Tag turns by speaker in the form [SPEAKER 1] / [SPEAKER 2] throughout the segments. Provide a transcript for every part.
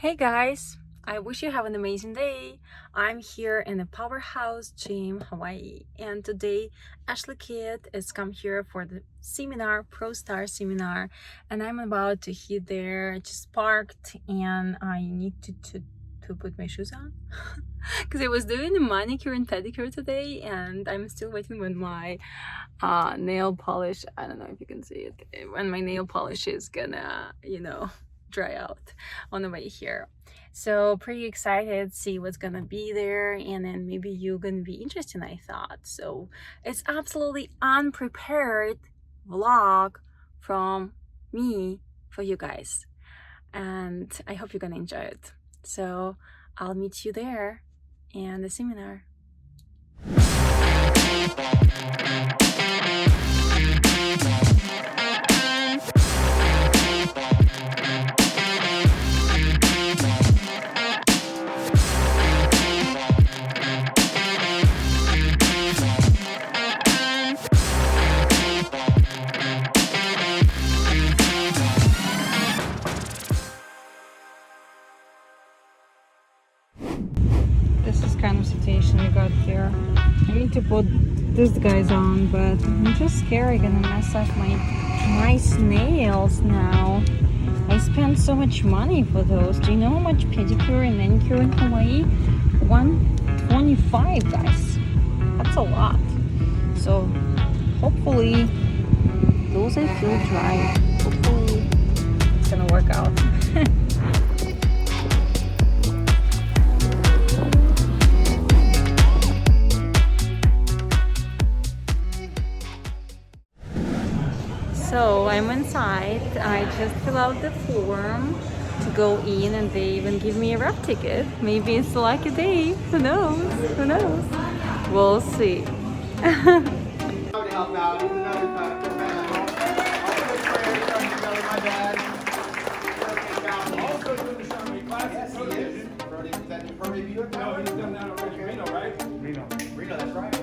[SPEAKER 1] Hey guys, I wish you have an amazing day. I'm here in the Powerhouse Gym, Hawaii, and today Ashley Kid is come here for the seminar, Pro Star seminar, and I'm about to hit there. Just parked, and I need to put my shoes on because I was doing the manicure and pedicure today, and I'm still waiting when my nail polish. I don't know if you can see it. When my nail polish is gonna, dry out on the way here. So pretty excited, see what's gonna be there, and then maybe you're gonna be interested, I thought. So it's absolutely unprepared vlog from me for you guys, and I hope you're gonna enjoy it. So I'll meet you there in the seminar. This is kind of situation we got here. I need to put these guys on, but I'm just scared I'm gonna mess up my nice nails now. I spent so much money for those. Do you know how much pedicure and manicure in Hawaii? $125, guys. That's a lot. So hopefully those I feel dry. Hopefully it's gonna work out. So I'm inside. I just fill out the form to go in, and they even give me a rep ticket. Maybe it's a lucky day. Who knows? Who knows? We'll see.
[SPEAKER 2] Reno, that's right.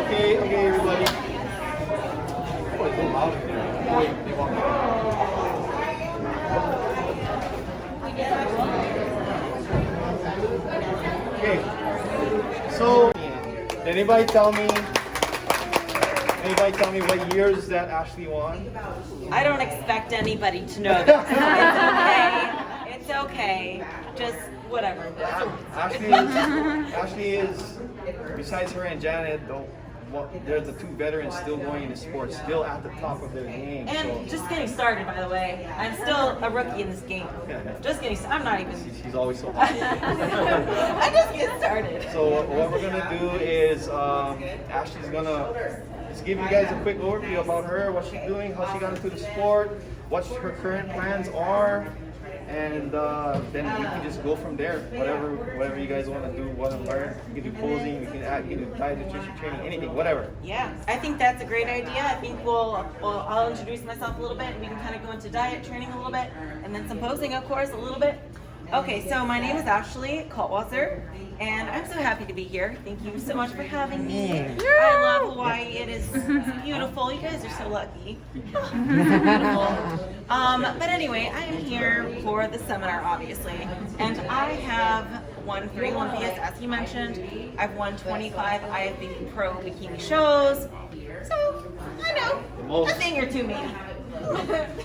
[SPEAKER 2] Okay, everybody. Oh, it's so loud in there. Okay, so anybody tell me what years that Ashley won?
[SPEAKER 3] I don't expect anybody to know that. It's okay. Just whatever.
[SPEAKER 2] Ashley is, besides her and Janet, they're the two veterans still going into sports, still at the top of their game.
[SPEAKER 3] And just getting started, by the way. I'm still a rookie in this game. Just getting started. I'm not even.
[SPEAKER 2] She's always so hot.
[SPEAKER 3] I just get started.
[SPEAKER 2] So what we're gonna do is Ashley's gonna just give you guys a quick overview about her, what she's doing, how she got into the sport, what her current plans are, and then we can just go from there. Whatever you guys want to do, want to learn. You can do posing, you can do diet, nutrition training, anything, whatever.
[SPEAKER 3] Yeah, I think that's a great idea. I think I'll introduce myself a little bit, and we can kind of go into diet training a little bit, and then some posing, of course, a little bit. Okay, so my name is Ashley Kaltwasswer, and I'm so happy to be here. Thank you so much for having me. I love Hawaii. It's beautiful. You guys are so lucky. Beautiful. But anyway, I am here for the seminar, obviously, and I have won 3 Olympiads, as you mentioned. I've won 25 IFBB Pro Bikini shows, so I know a thing or two maybe.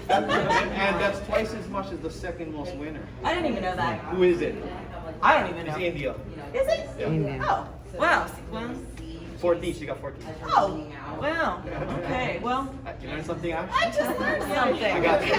[SPEAKER 2] And that's twice as much as the second most winner.
[SPEAKER 3] I didn't even know that.
[SPEAKER 2] Who is it?
[SPEAKER 3] I don't even know.
[SPEAKER 2] It's India.
[SPEAKER 3] Is it?
[SPEAKER 2] Yeah.
[SPEAKER 3] Oh, wow. Well,
[SPEAKER 2] 4 Ds. You got 4 Ds.
[SPEAKER 3] Oh, wow. Okay, well,
[SPEAKER 2] You learned something, Ash?
[SPEAKER 3] I just learned something.
[SPEAKER 2] I got you.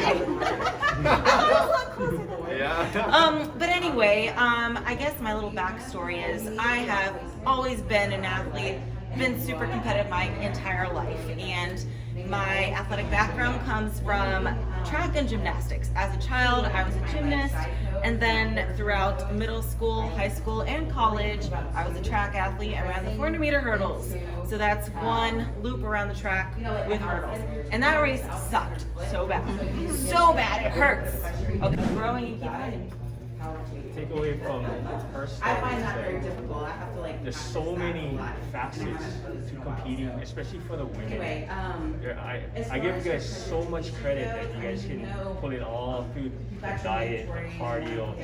[SPEAKER 2] Yeah.
[SPEAKER 3] But anyway, I guess my little backstory is I have always been an athlete, been super competitive my entire life, and my athletic background comes from track and gymnastics. As a child, I was a gymnast, and then throughout middle school, high school, and college, I was a track athlete. I ran the 400-meter hurdles. So that's one loop around the track with hurdles. And that race sucked so bad. So bad, it hurts. Okay, growing and keep learning.
[SPEAKER 4] Take away from her story.
[SPEAKER 3] I find that very difficult. I have to like.
[SPEAKER 4] There's so many facets to competing, especially for the women.
[SPEAKER 3] Anyway,
[SPEAKER 4] I give you guys so much credit that you guys can pull it all through the diet, the cardio,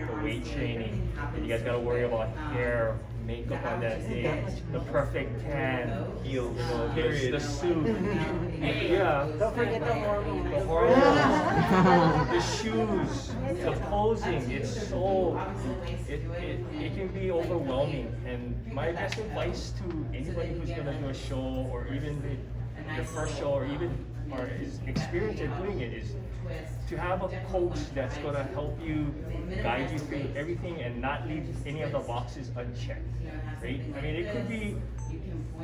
[SPEAKER 4] the weight training. And you guys gotta worry about hair, makeup on that day, the perfect tan,
[SPEAKER 2] Heels.
[SPEAKER 4] the suit. Yeah.
[SPEAKER 3] don't forget the hormones.
[SPEAKER 4] The hormones, the shoes, the posing, it's so, it can be overwhelming. And my best advice to anybody who's gonna do a show, or even the first show, or even or is experienced in doing it, is to have a coach that's gonna help you, guide you through everything, and not leave any of the boxes unchecked, right? I mean, it could be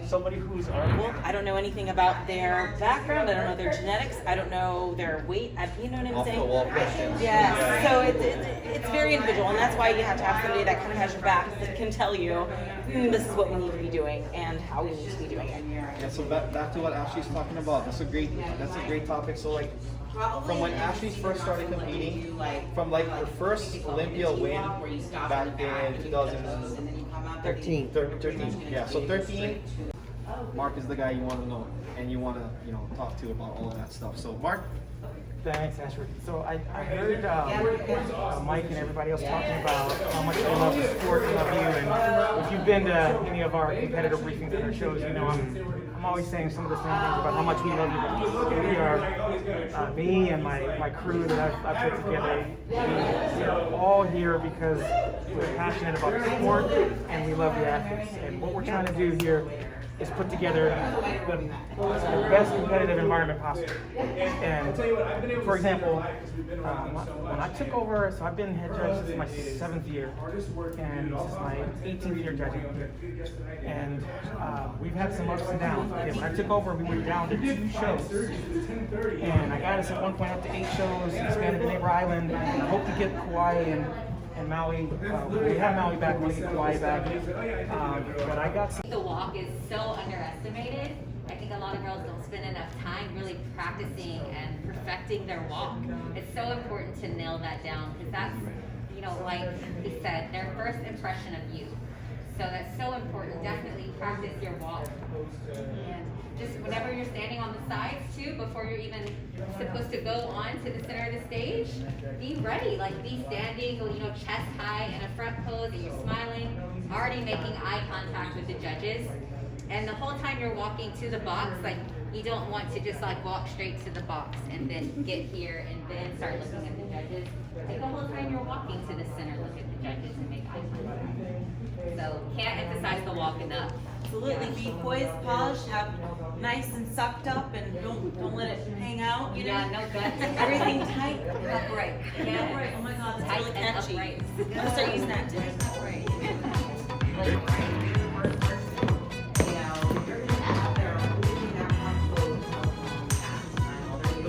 [SPEAKER 4] somebody who's
[SPEAKER 3] I don't know anything about their background. I don't know their genetics. I don't know their weight. You know what I'm
[SPEAKER 2] Off
[SPEAKER 3] saying?
[SPEAKER 2] the wall questions.
[SPEAKER 3] Yes. So it's very individual, and that's why you have to have somebody that kind of has your back, that can tell you, this is what we need to be doing and how we need to be doing it.
[SPEAKER 2] Yeah, so back to what Ashley's talking about. That's a great topic. So like, from when Ashley first started competing, from like her first Olympia win back in 2013. 13. Yeah, so 13. Mark is the guy you want to know and you want to talk to about all of that stuff. So Mark.
[SPEAKER 5] Thanks, Asher. So I heard Mike and everybody else talking about how much they love the sport and love you. And if you've been to any of our competitor briefings and our shows, you know I'm always saying some of the same things about how much we love you guys. We are, me and my crew that I've put together, we are all here because we're passionate about the sport and we love the athletes. And what we're trying to do here is put together the best competitive environment possible. And for example, when I took over, so I've been head judge since my 7th year, and this is my 18th year judging. And we've had some ups and downs. Okay, when I took over, we were down to 2 shows. And I got us at one point up to 8 shows, expanded to Neighbor Island, and I hope to get Kauai and Maui. We have Maui back, we want to get Kauai back. But I got some.
[SPEAKER 6] The walk is so underestimated. I think a lot of girls don't spend enough time really practicing and perfecting their walk. It's so important to nail that down, because that's, like he said, their first impression of you. So that's so important. Definitely practice your walk. And just whenever you're standing on the sides too, before you're even supposed to go on to the center of the stage, be ready. Like, be standing, chest high in a front pose, and you're smiling, already making eye contact with the judges. And the whole time you're walking to the box, like, you don't want to just like walk straight to the box and then get here and then start looking at the judges. Like, the whole time you're walking to the center, look at the judges and make eye contact. So can't emphasize the walk enough.
[SPEAKER 3] Absolutely, be poised, polished, have nice and sucked up, and don't let it hang out.
[SPEAKER 6] Yeah, no guts.
[SPEAKER 3] Everything tight,
[SPEAKER 6] Upright. Yeah.
[SPEAKER 3] upright. Oh my God, that's
[SPEAKER 6] Tight
[SPEAKER 3] really
[SPEAKER 6] and
[SPEAKER 3] catchy.
[SPEAKER 6] upright.
[SPEAKER 3] I'm gonna start using that too.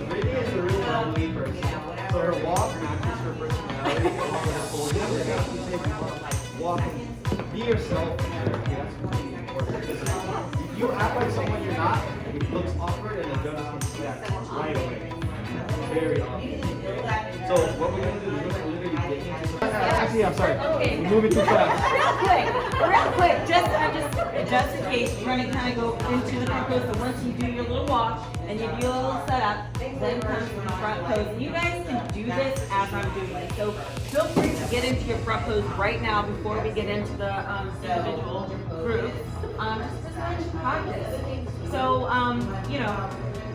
[SPEAKER 2] Brittany is a real bubbly person. So her walk matches her personality. Along with her posing. Walk and be yourself. That's really important. Because if you act like someone you're not, it looks awkward, and the judges can see that right away. Very obvious. So what we're gonna do is we're gonna literally get into. Actually, I'm sorry. We're moving too fast.
[SPEAKER 3] Real quick, just in case, you're gonna kind of go into the front pose. So once you do your little walk and you do a little setup, then comes the front pose. And you guys can do this as I'm doing it. So feel free to get into your front pose right now before we get into the individual groups. Just practice. So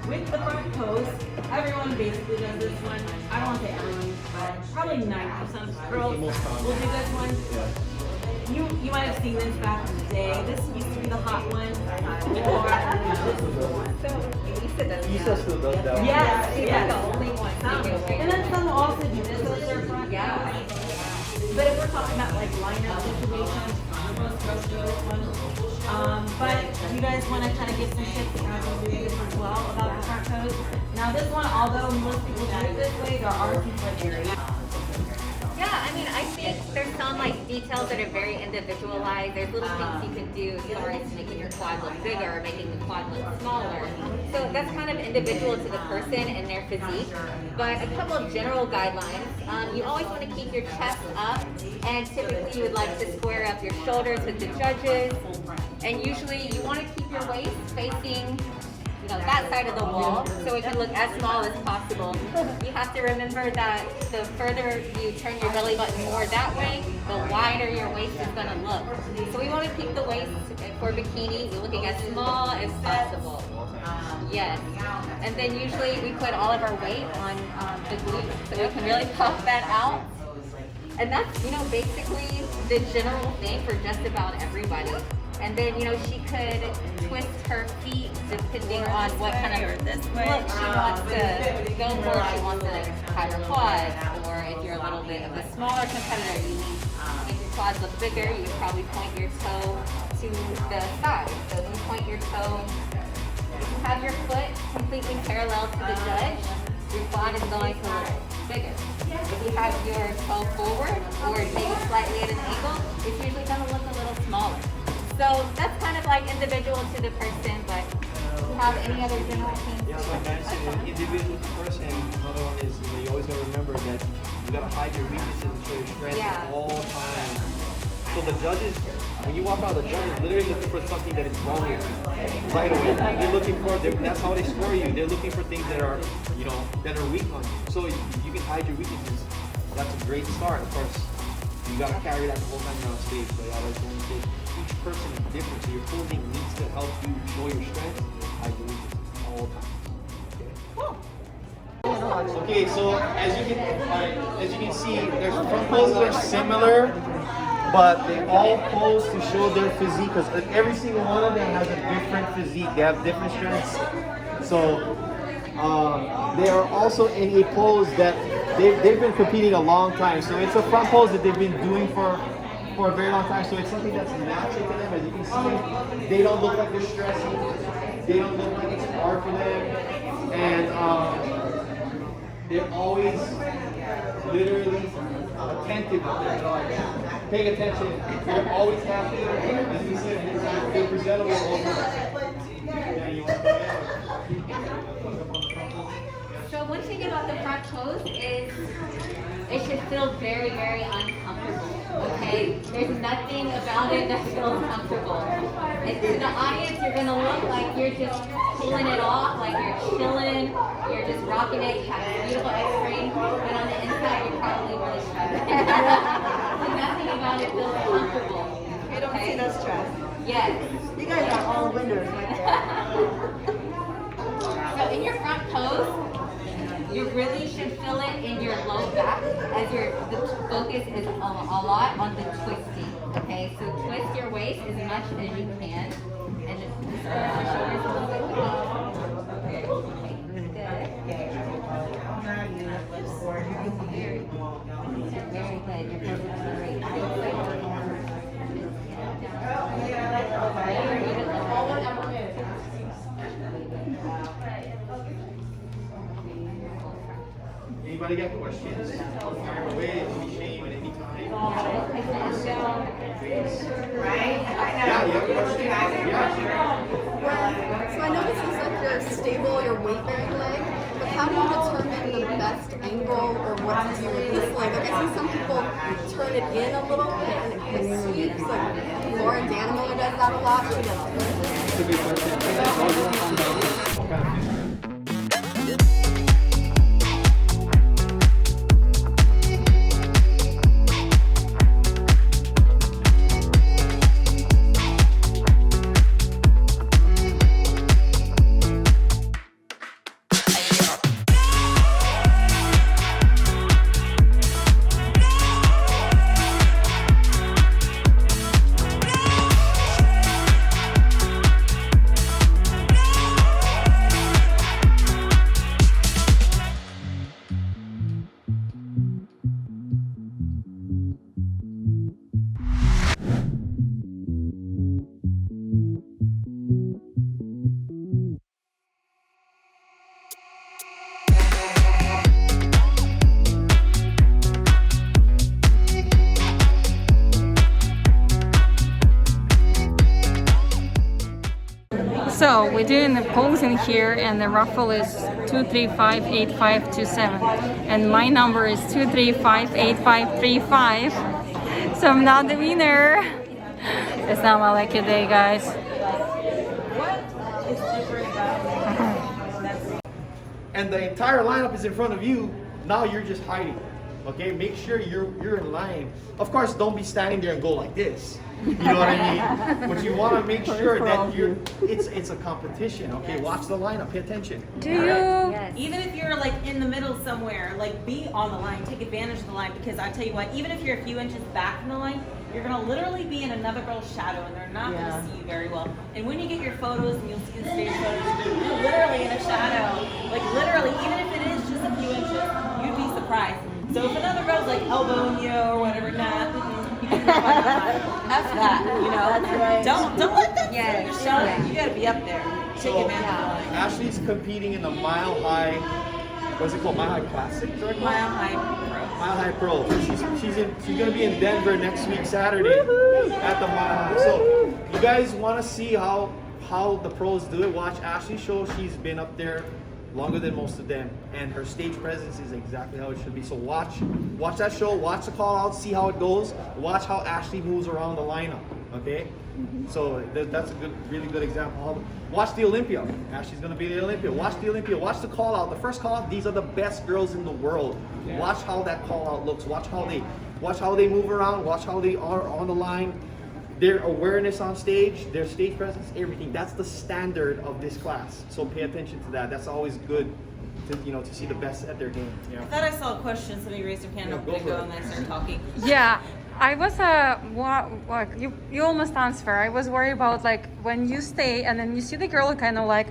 [SPEAKER 3] with the front pose, everyone basically does this one. I don't want to say everyone, but probably 90% of girls will do this one. you might have seen this back in the day. This used to be the hot one. Or this is the one.
[SPEAKER 2] Isa still does that one.
[SPEAKER 3] Yes, yes.
[SPEAKER 6] The only one.
[SPEAKER 3] And then some also do this as their front.
[SPEAKER 6] Yeah.
[SPEAKER 3] But if we're talking about like liner situations, most girls do this one. But you guys want to kind of give some tips on how to do this as well about the front pose. Now this one, although most people do it this way, there are some foot areas.
[SPEAKER 6] Yeah, I mean, I think there's some like details that are very individualized. There's little things you can do as far as making your quad look bigger or making the quad look smaller. So that's kind of individual to the person and their physique. But a couple of general guidelines. You always want to keep your chest up, and typically you would like to square up your shoulders with the judges. And usually you want to keep your waist facing that side of the wall, so it can look as small as possible. You have to remember that the further you turn your belly button more that way, the wider your waist is going to look. So we want to keep the waist for bikini looking as small as possible. Yes. And then usually we put all of our weight on the glutes, so we can really puff that out. And that's, basically the general thing for just about everybody. And then, she could twist her feet depending on what kind of look she wants to go for. If she wants to hide her quads, or if you're a little bit of a smaller competitor, you need to make your quads look bigger, you probably point your toe to the side. So you point your toe, if you have your foot completely parallel to the judge, your quad is going to look bigger. If you have your toe forward or maybe slightly at an angle, it's usually going to look a little smaller. So that's kind of like individual to the person, but do you have any other general things?
[SPEAKER 2] Yeah, so like I said, individual to person. Another one is you always gotta remember that you gotta hide your weaknesses and show your strengths at all times. So the judges, when you walk out, the judges literally looking for something that is wrong with you right away. They're looking for, that's how they score you. They're looking for things that are, that are weak on you. So you can hide your weaknesses. That's a great start. Of course, you gotta carry that the whole time you're on stage. So I always want to say, each person is different. So your posing needs to help you show your strengths. I believe this all the time. Okay, so as you can see, their front poses are similar, but they all pose to show their physique. Because every single one of them has a different physique. They have different strengths. So they are also in a pose that they've been competing a long time. So it's a front pose that they've been doing for a very long time. So it's something that's natural to them. As you can see, they don't look like they're stressing. They don't look like it's hard for them. And they're always literally attentive. Paying attention. They're always happy. As we said, they're presentable also. Yeah, you want to
[SPEAKER 6] So one thing about the front pose is it should feel very, very uncomfortable. Okay? There's nothing about it that feels comfortable. And to the audience, you're gonna look like you're just pulling it off, like you're chilling, you're just rocking it, you have a beautiful X-ring, but on the inside, you're probably really stressed. So nothing about it feels comfortable.
[SPEAKER 3] You don't see no stress.
[SPEAKER 6] Yes.
[SPEAKER 3] You guys are all winners right there.
[SPEAKER 6] So in your front pose, you really should feel it in your low back, as the focus is a lot on the twisting. Okay, so twist your waist as much as you can, and just square your shoulders a little bit. Okay, good. Very good. Your pose is great.
[SPEAKER 2] Anybody got questions? Fire away, don't be shame at any time.
[SPEAKER 7] Right?
[SPEAKER 2] Yeah, you have questions? Yeah.
[SPEAKER 7] So I know this is like your stable, your weight-bearing leg, but how do you determine the best angle or what to do with this leg? Like I see some people turn it in a little bit and it kind of sweeps. Like Laura Danimiller does that a lot. She does.
[SPEAKER 2] That's a good question.
[SPEAKER 1] So we're doing the posing here, and the raffle is 2358527, and my number is 2358535. So I'm not the winner. It's not my lucky day, guys.
[SPEAKER 2] And the entire lineup is in front of you. Now you're just hiding. Okay, make sure you're in line. Of course, don't be standing there and go like this. You know what I mean? But you want to make sure that it's a competition. Okay, watch the lineup. Pay attention.
[SPEAKER 1] Do you?
[SPEAKER 6] Yes.
[SPEAKER 3] Even if you're like in the middle somewhere, like be on the line, take advantage of the line, because I tell you what, even if you're a few inches back from the line, you're gonna literally be in another girl's shadow, and they're not gonna see you very well. And when you get your photos, and you'll see the stage photos, you're literally in a shadow. Like literally, even if it is just a few inches, you'd be surprised. So if another girl's like elbowing you or whatever, nah, you can F that, you know.
[SPEAKER 7] That's right.
[SPEAKER 3] Don't let them see
[SPEAKER 6] Yeah.
[SPEAKER 3] your shadow. You gotta be up there. Take
[SPEAKER 2] So
[SPEAKER 3] advantage of the line.
[SPEAKER 2] Ashley's competing in the Mile High. What's it called? Mile High Classic.
[SPEAKER 3] Mile High Pro.
[SPEAKER 2] Mile High Pro. She's gonna be in Denver next week Saturday at the Mile High. So you guys want to see how the pros do it? Watch Ashley's show. She's been up there longer than most of them, and her stage presence is exactly how it should be. So watch that show. Watch the call out. See how it goes. Watch how Ashley moves around the lineup. Okay. So that's a really good example. Watch the Olympia. Ashley's gonna be the Olympia. Watch the Olympia. Watch the call out. The first call out. These are the best girls in the world. Watch how that call out looks. Watch how they move around. Watch how they are on the line. Their awareness on stage, their stage presence, everything. That's the standard of this class. So pay attention to that. That's always good to see the best at their game.
[SPEAKER 3] I thought I saw a question. Somebody raised their hand.
[SPEAKER 2] Yeah,
[SPEAKER 3] I'm
[SPEAKER 2] go
[SPEAKER 3] gonna
[SPEAKER 2] for
[SPEAKER 3] go
[SPEAKER 2] it.
[SPEAKER 3] and then start talking.
[SPEAKER 1] Yeah, I was you almost answer. I was worried about like when you stay and then you see the girl kind of like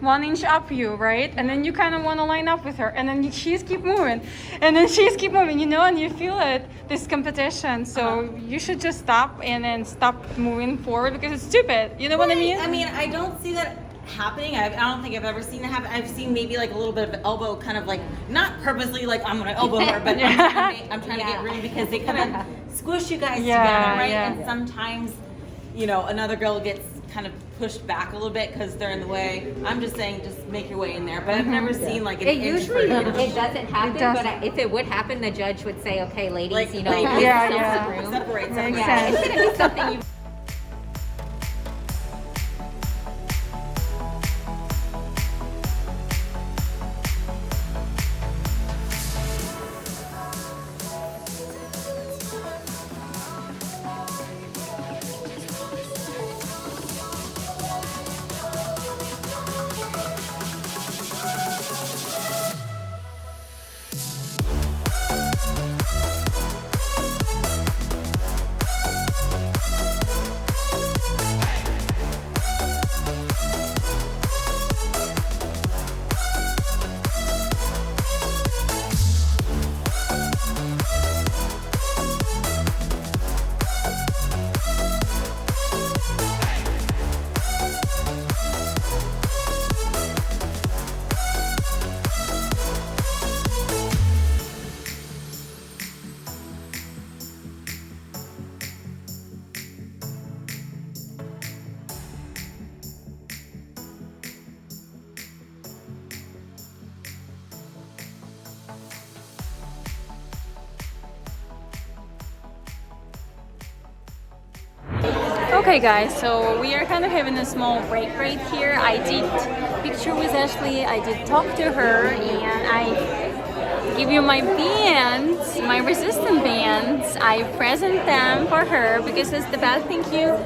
[SPEAKER 1] 1 inch up you, right? And then you kind of want to line up with her, and then she's keep moving, and then she's keep moving, and you feel it, this competition. So you should just stop and then stop moving forward because it's stupid. You know what I mean?
[SPEAKER 3] I mean, I don't see that happening. I don't think I've ever seen it happen. I've seen maybe like a little bit of an elbow, kind of like not purposely like I'm gonna elbow her, but I'm trying to get room because they kind of squish you guys together, right?
[SPEAKER 1] yeah.
[SPEAKER 3] And sometimes, another girl gets kind of pushed back a little bit because they're in the way. I'm just saying, just make your way in there. But I've never seen like an
[SPEAKER 6] It
[SPEAKER 3] inch
[SPEAKER 6] usually
[SPEAKER 3] for
[SPEAKER 6] it doesn't happen,
[SPEAKER 1] doesn't.
[SPEAKER 6] but if it would happen, the judge would say, "Okay, ladies,
[SPEAKER 3] like
[SPEAKER 6] ladies,
[SPEAKER 1] Yeah,
[SPEAKER 6] some
[SPEAKER 1] yeah.
[SPEAKER 6] room."
[SPEAKER 3] separate.
[SPEAKER 1] Makes
[SPEAKER 6] Yeah,
[SPEAKER 1] sense.
[SPEAKER 6] it's gonna be something you.
[SPEAKER 1] Okay guys, so we are kind of having a small break right here. I did picture with Ashley, I did talk to her, and I give you my bands, my resistant bands. I present them for her because it's the best thing you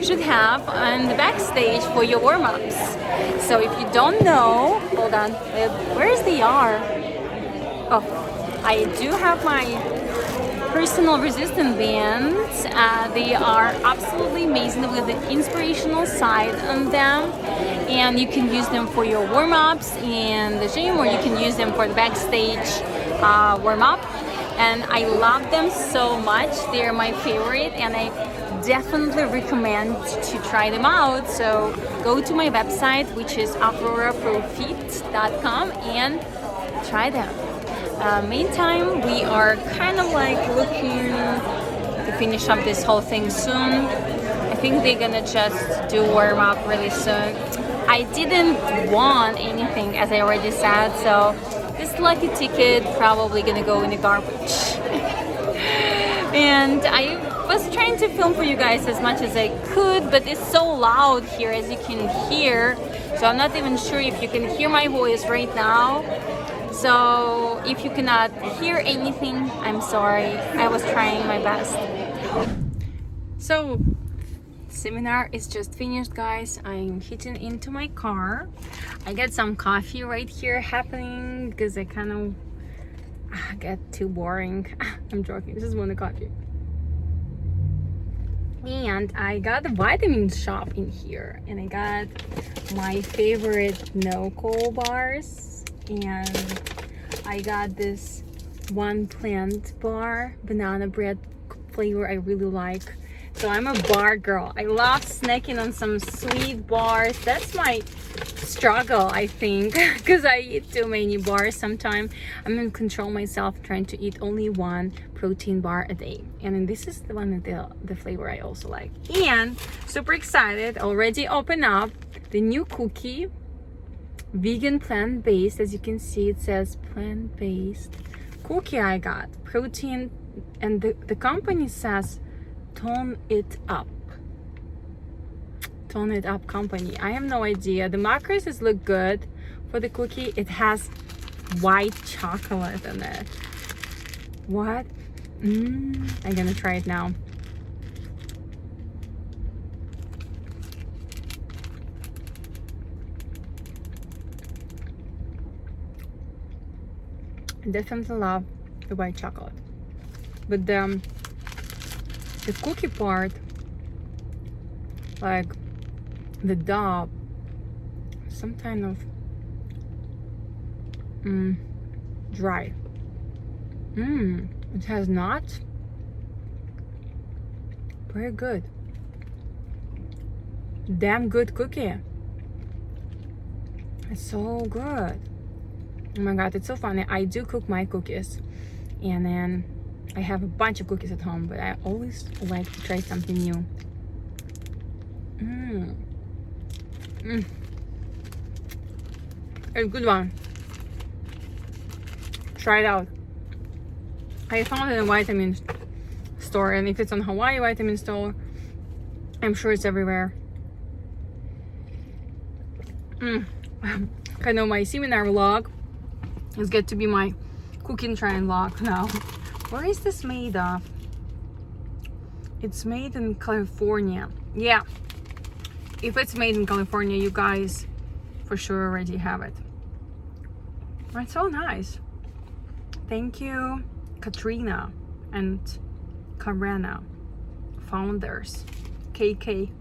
[SPEAKER 1] should have on the backstage for your warm-ups. So if you don't know, hold on, where's the R? Oh, I do have my personal resistant bands. They are absolutely amazing with the inspirational side on them, and you can use them for your warm-ups in the gym, or you can use them for the backstage warm-up. And I love them so much. They're my favorite, and I definitely recommend to try them out. So go to my website, which is auroraprofit.com, and try them. Meantime, we are kind of like looking to finish up this whole thing soon. I think they're gonna just do warm up really soon. I didn't want anything, as I already said, so this lucky ticket probably gonna go in the garbage. And I was trying to film for you guys as much as I could, but it's so loud here, as you can hear, so I'm not even sure if you can hear my voice right now. So if you cannot hear anything, I'm sorry. I was trying my best. So seminar is just finished, guys. I'm hitting into my car. I got some coffee right here happening because I kind of get too boring. I'm joking, this is one of the coffee. And I got the vitamin shop in here, and I got my favorite no-coal bars, and I got this one plant bar, banana bread flavor I really like. So I'm a bar girl. I love snacking on some sweet bars. That's my struggle, I think, because I eat too many bars sometimes. I'm gonna control myself, trying to eat only one protein bar a day. And then this is the one that the flavor I also like. And super excited, already open up the new cookie, vegan plant-based. As you can see, it says plant-based cookie I got. Protein, and the company says Tone It Up. Tone It Up company. I have no idea. The macros look good for the cookie. It has white chocolate in it. What? I'm gonna try it now. I definitely love the white chocolate, but the cookie part, like the dough, some kind of dry. It has nuts. Very good. Damn good cookie. It's so good. Oh my god, it's so funny. I do cook my cookies, and then I have a bunch of cookies at home, but I always like to try something new. A good one. Try it out. I found it in a vitamin store, and if it's on Hawaii vitamin store, I'm sure it's everywhere. I know my seminar vlog is get to be my cooking trying vlog now. Where is this made of? It's made in California. Yeah, if it's made in California, you guys for sure already have it. It's so nice. Thank you, Katrina and Karena, founders. KK.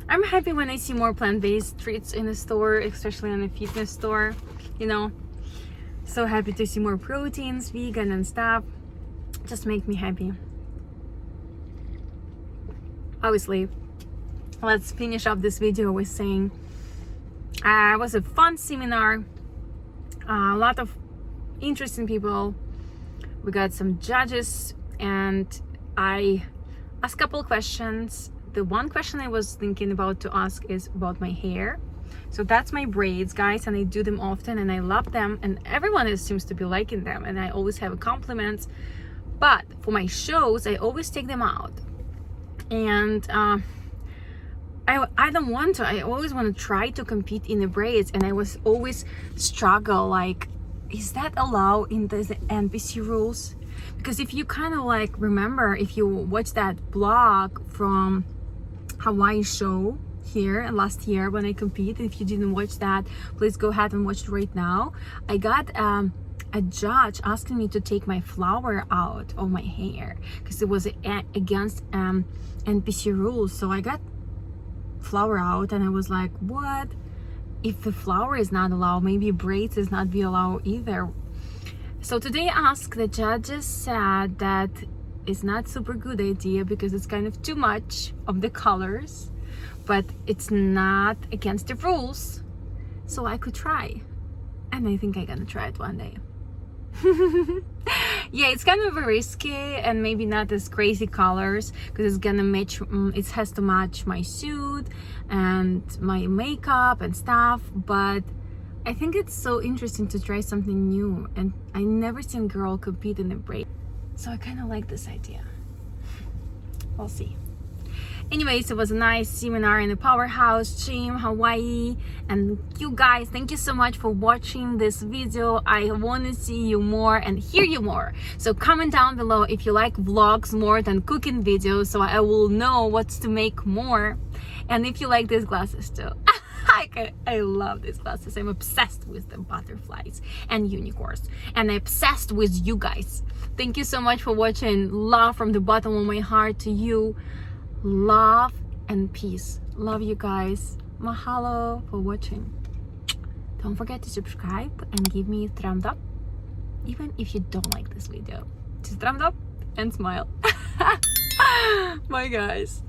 [SPEAKER 1] I'm happy when I see more plant-based treats in the store, especially in a fitness store, you know. So happy to see more proteins, vegan and stuff. Just make me happy. Obviously, let's finish up this video with saying it was a fun seminar, a lot of interesting people. We got some judges, and I asked a couple of questions. The one question I was thinking about to ask is about my hair. So that's my braids, guys, and I do them often, and I love them, and everyone seems to be liking them, and I always have compliments. But for my shows, I always take them out, and I don't want to. I always want to try to compete in the braids, and I was always struggle, like, is that allowed in the NPC rules? Because if you kind of like remember, if you watch that blog from Hawaii show here last year when I competed, if you didn't watch that, please go ahead and watch it right now. I got a judge asking me to take my flower out of my hair because it was against NPC rules. So I got flower out, and I was like, what? If the flower is not allowed, maybe braids is not be allowed either. So today I asked, the judges said that it's not super good idea because it's kind of too much of the colors, but it's not against the rules, so I could try, and I think I'm gonna try it one day. Yeah, it's kind of risky and maybe not as crazy colors because it's gonna match, it has to match my suit and my makeup and stuff, but I think it's so interesting to try something new, and I never seen girl compete in a braid, so I kind of like this idea. We'll see. Anyways, it was a nice seminar in the Powerhouse Gym, Hawaii. And you guys, thank you so much for watching this video. I want to see you more and hear you more. So comment down below if you like vlogs more than cooking videos, so I will know what to make more. And if you like these glasses too. I love these glasses. I'm obsessed with the butterflies and unicorns. And I'm obsessed with you guys. Thank you so much for watching. Love from the bottom of my heart to you. Love and peace. Love you guys. Mahalo for watching. Don't forget to subscribe and give me a thumbs up, even if you don't like this video. Just thumbs up and smile. Bye guys.